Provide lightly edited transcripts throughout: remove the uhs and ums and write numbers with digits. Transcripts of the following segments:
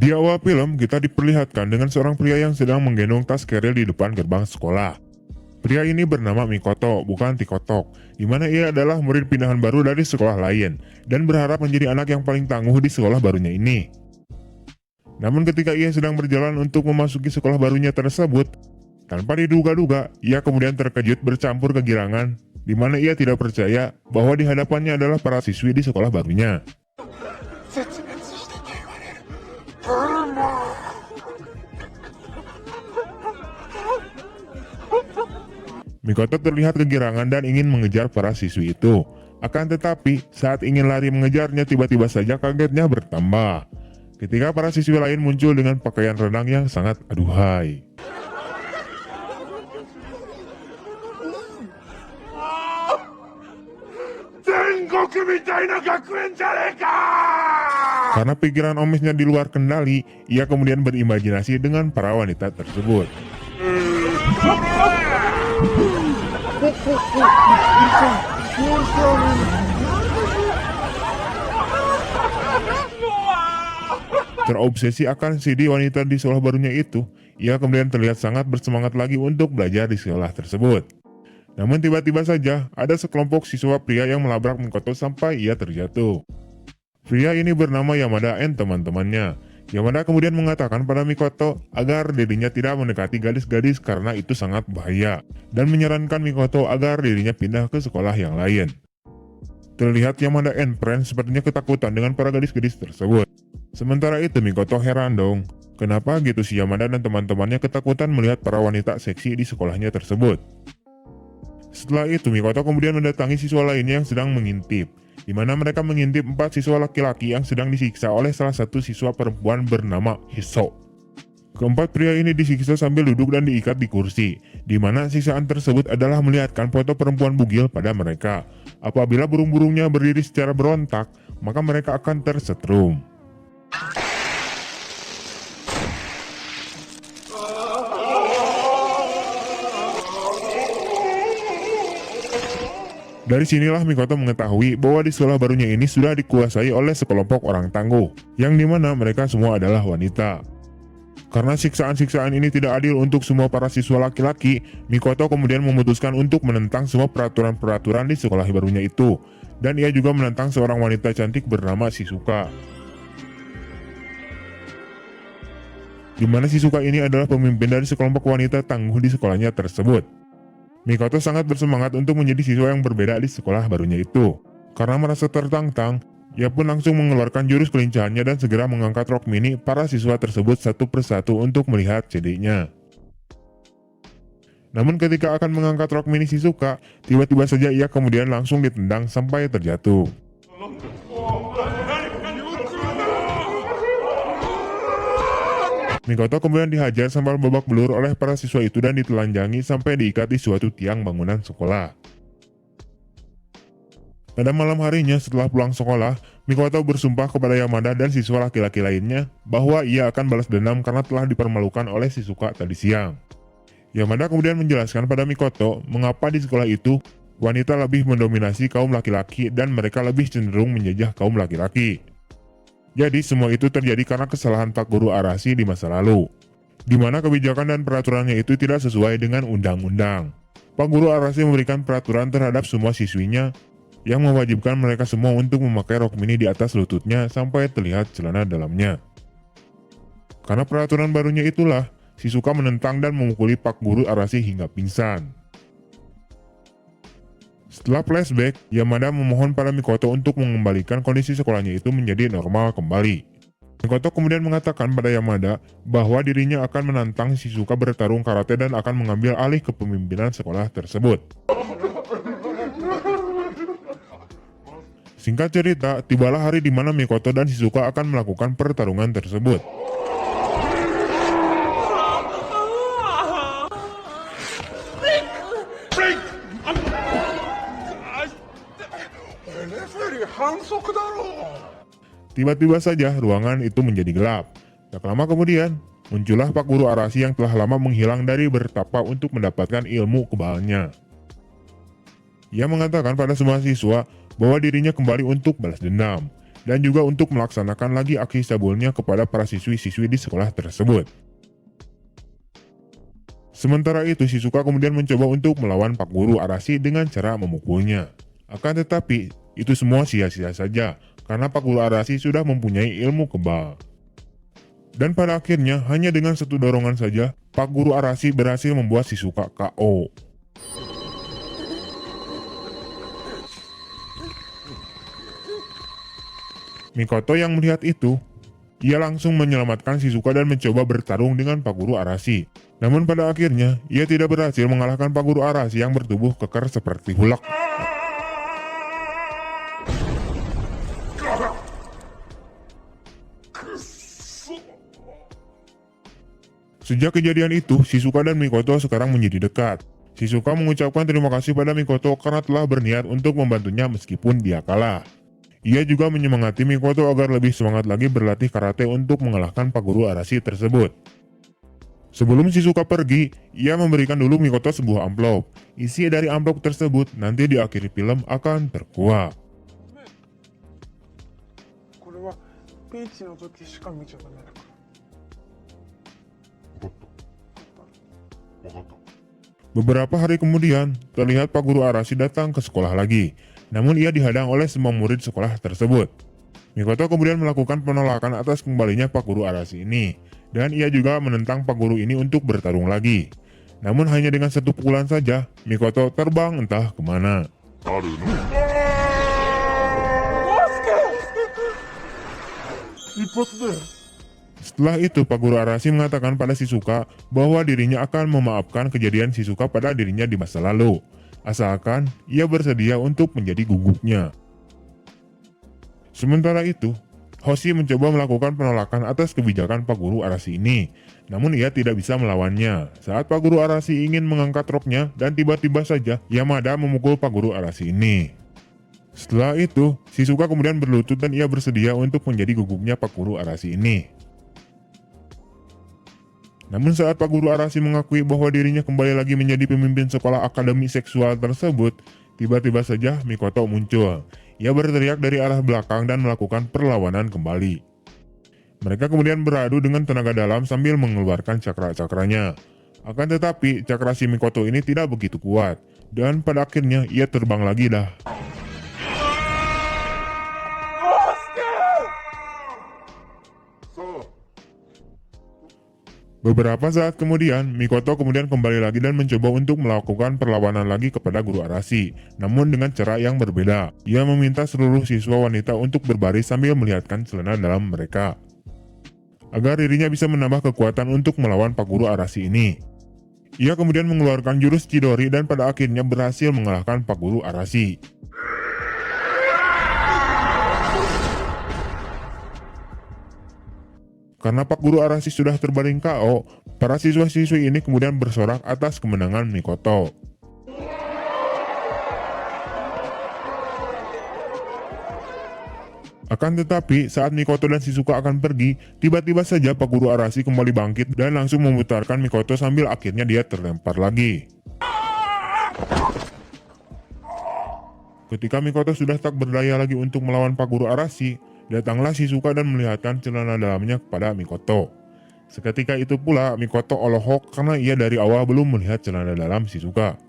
Di awal film, kita diperlihatkan dengan seorang pria yang sedang menggendong tas keril di depan gerbang sekolah. Pria ini bernama Mikoto, bukan Tikotok, di mana ia adalah murid pindahan baru dari sekolah lain, dan berharap menjadi anak yang paling tangguh di sekolah barunya ini. Namun ketika ia sedang berjalan untuk memasuki sekolah barunya tersebut, tanpa diduga-duga, ia kemudian terkejut bercampur kegirangan, di mana ia tidak percaya bahwa di hadapannya adalah para siswi di sekolah barunya. Mikoto terlihat kegirangan dan ingin mengejar para siswi itu. Akan tetapi, saat ingin lari mengejarnya, tiba-tiba saja kagetnya bertambah ketika para siswi lain muncul dengan pakaian renang yang sangat aduhai. Karena pikiran omisnya di luar kendali, ia kemudian berimajinasi dengan para wanita tersebut. Terobsesi akan CD wanita di sekolah barunya itu, ia kemudian terlihat sangat bersemangat lagi untuk belajar di sekolah tersebut. Namun tiba-tiba saja ada sekelompok siswa pria yang melabrak Mikoto sampai ia terjatuh. Pria ini bernama Yamada dan teman-temannya. Yamada kemudian mengatakan pada Mikoto agar dirinya tidak mendekati gadis-gadis karena itu sangat bahaya, dan menyarankan Mikoto agar dirinya pindah ke sekolah yang lain. Terlihat Yamada and Friends sepertinya ketakutan dengan para gadis-gadis tersebut. Sementara itu Mikoto heran dong, kenapa gitu si Yamada dan teman-temannya ketakutan melihat para wanita seksi di sekolahnya tersebut. Setelah itu Mikoto kemudian mendatangi siswa lainnya yang sedang mengintip, di mana mereka mengintip 4 siswa laki-laki yang sedang disiksa oleh salah satu siswa perempuan bernama Hiso. Keempat pria ini disiksa sambil duduk dan diikat di kursi, di mana siksaan tersebut adalah melihatkan foto perempuan bugil pada mereka. Apabila burung-burungnya berdiri secara berontak, maka mereka akan tersetrum. Dari sinilah Mikoto mengetahui bahwa di sekolah barunya ini sudah dikuasai oleh sekelompok orang tangguh, yang dimana mereka semua adalah wanita. Karena siksaan-siksaan ini tidak adil untuk semua para siswa laki-laki, Mikoto kemudian memutuskan untuk menentang semua peraturan-peraturan di sekolah barunya itu, dan ia juga menentang seorang wanita cantik bernama Shizuka. Di mana Shizuka ini adalah pemimpin dari sekelompok wanita tangguh di sekolahnya tersebut. Mikoto sangat bersemangat untuk menjadi siswa yang berbeda di sekolah barunya itu. Karena merasa tertantang, ia pun langsung mengeluarkan jurus kelincahannya dan segera mengangkat rok mini para siswa tersebut satu persatu untuk melihat CD-nya. Namun ketika akan mengangkat rok mini Shizuka, tiba-tiba saja ia kemudian langsung ditendang sampai terjatuh. Mikoto kemudian dihajar sampai babak belur oleh para siswa itu dan ditelanjangi sampai diikat di suatu tiang bangunan sekolah. Pada malam harinya setelah pulang sekolah, Mikoto bersumpah kepada Yamada dan siswa laki-laki lainnya bahwa ia akan balas dendam karena telah dipermalukan oleh Shizuka tadi siang. Yamada kemudian menjelaskan pada Mikoto mengapa di sekolah itu wanita lebih mendominasi kaum laki-laki dan mereka lebih cenderung menjajah kaum laki-laki. Jadi semua itu terjadi karena kesalahan Pak Guru Arashi di masa lalu, di mana kebijakan dan peraturannya itu tidak sesuai dengan undang-undang. Pak Guru Arashi memberikan peraturan terhadap semua siswinya yang mewajibkan mereka semua untuk memakai rok mini di atas lututnya sampai terlihat celana dalamnya. Karena peraturan barunya itulah, Shizuka menentang dan memukuli Pak Guru Arashi hingga pingsan. Setelah flashback, Yamada memohon pada Mikoto untuk mengembalikan kondisi sekolahnya itu menjadi normal kembali. Mikoto kemudian mengatakan pada Yamada bahwa dirinya akan menantang Shizuka bertarung karate dan akan mengambil alih kepemimpinan sekolah tersebut. Singkat cerita, tibalah hari di mana Mikoto dan Shizuka akan melakukan pertarungan tersebut. Tiba-tiba saja ruangan itu menjadi gelap. Tak lama kemudian, muncullah Pak Guru Arashi yang telah lama menghilang dari bertapa untuk mendapatkan ilmu kebalnya. Ia mengatakan pada semua siswa bahwa dirinya kembali untuk balas dendam, dan juga untuk melaksanakan lagi aksi cabulnya kepada para siswi-siswi di sekolah tersebut. Sementara itu, Shizuka kemudian mencoba untuk melawan Pak Guru Arashi dengan cara memukulnya. Akan tetapi, itu semua sia-sia saja, karena Pak Guru Arashi sudah mempunyai ilmu kebal. Dan pada akhirnya, hanya dengan satu dorongan saja, Pak Guru Arashi berhasil membuat Shizuka KO. Mikoto yang melihat itu, ia langsung menyelamatkan Shizuka dan mencoba bertarung dengan Pak Guru Arashi. Namun pada akhirnya, ia tidak berhasil mengalahkan Pak Guru Arashi yang bertubuh kekar seperti Hulk. Sejak kejadian itu, Shizuka dan Mikoto sekarang menjadi dekat. Shizuka mengucapkan terima kasih pada Mikoto karena telah berniat untuk membantunya meskipun dia kalah. Ia juga menyemangati Mikoto agar lebih semangat lagi berlatih karate untuk mengalahkan Pak Guru Arashi tersebut. Sebelum Shizuka pergi, ia memberikan dulu Mikoto sebuah amplop. Isi dari amplop tersebut nanti di akhir film akan terkuak. Beberapa hari kemudian, terlihat Pak Guru Arashi datang ke sekolah lagi. Namun ia dihadang oleh semua murid sekolah tersebut. Mikoto kemudian melakukan penolakan atas kembalinya Pak Guru Arashi ini. Dan ia juga menentang Pak Guru ini untuk bertarung lagi. Namun hanya dengan satu pukulan saja, Mikoto terbang entah kemana. Setelah itu, Pak Guru Arashi mengatakan pada Shizuka bahwa dirinya akan memaafkan kejadian Shizuka pada dirinya di masa lalu, asalkan ia bersedia untuk menjadi guguknya. Sementara itu, Hoshi mencoba melakukan penolakan atas kebijakan Pak Guru Arashi ini, namun ia tidak bisa melawannya. Saat Pak Guru Arashi ingin mengangkat roknya dan tiba-tiba saja Yamada memukul Pak Guru Arashi ini. Setelah itu, Shizuka kemudian berlutut dan ia bersedia untuk menjadi guguknya Pak Guru Arashi ini. Namun saat Pak Guru Arashi mengakui bahwa dirinya kembali lagi menjadi pemimpin sekolah akademi seksual tersebut, tiba-tiba saja Mikoto muncul. Ia berteriak dari arah belakang dan melakukan perlawanan kembali. Mereka kemudian beradu dengan tenaga dalam sambil mengeluarkan cakra-cakranya. Akan tetapi, cakra si Mikoto ini tidak begitu kuat, dan pada akhirnya ia terbang lagi dah. Beberapa saat kemudian, Mikoto kemudian kembali lagi dan mencoba untuk melakukan perlawanan lagi kepada Guru Arashi, namun dengan cara yang berbeda. Ia meminta seluruh siswa wanita untuk berbaris sambil melihatkan celana dalam mereka, agar dirinya bisa menambah kekuatan untuk melawan Pak Guru Arashi ini. Ia kemudian mengeluarkan jurus Chidori dan pada akhirnya berhasil mengalahkan Pak Guru Arashi. Karena Pak Guru Arashi sudah terbaring KO, para siswa-siswi ini kemudian bersorak atas kemenangan Mikoto. Akan tetapi, saat Mikoto dan Shizuka akan pergi, tiba-tiba saja Pak Guru Arashi kembali bangkit dan langsung memutarkan Mikoto sambil akhirnya dia terlempar lagi. Ketika Mikoto sudah tak berdaya lagi untuk melawan Pak Guru Arashi, datanglah Shizuka dan melihatkan celana dalamnya kepada Mikoto. Seketika itu pula Mikoto olohok karena ia dari awal belum melihat celana dalam Shizuka.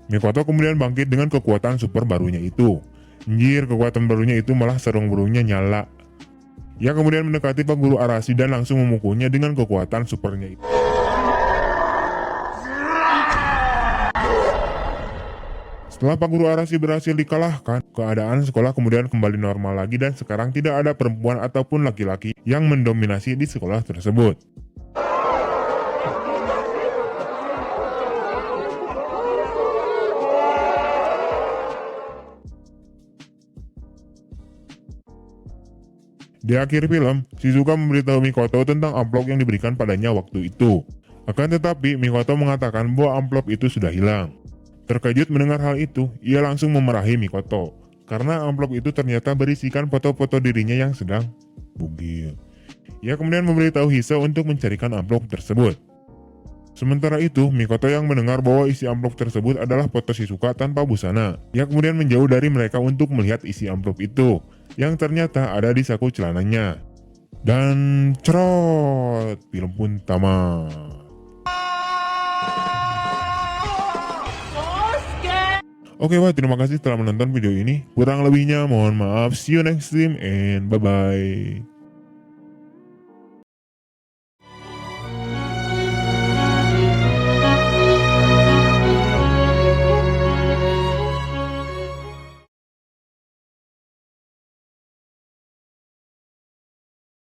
Mikoto kemudian bangkit dengan kekuatan super barunya itu. Anjir, kekuatan barunya itu malah sarung burungnya nyala. Ia kemudian mendekati Pak Guru Arashi dan langsung memukulnya dengan kekuatan supernya itu. Setelah Pak Guru Arashi berhasil dikalahkan, keadaan sekolah kemudian kembali normal lagi dan sekarang tidak ada perempuan ataupun laki-laki yang mendominasi di sekolah tersebut. Di akhir film, Shizuka memberitahu Mikoto tentang amplop yang diberikan padanya waktu itu. Akan tetapi, Mikoto mengatakan bahwa amplop itu sudah hilang. Terkejut mendengar hal itu, ia langsung memarahi Mikoto, karena amplop itu ternyata berisikan foto-foto dirinya yang sedang bugil. Ia kemudian memberitahu Hisa untuk mencarikan amplop tersebut. Sementara itu, Mikoto yang mendengar bahwa isi amplop tersebut adalah foto Shizuka tanpa busana. Ia kemudian menjauh dari mereka untuk melihat isi amplop itu, yang ternyata ada di saku celananya. Dan cerot, film pun tamat. Oke, wah, terima kasih telah menonton video ini. Kurang lebihnya mohon maaf. See you next time and bye-bye.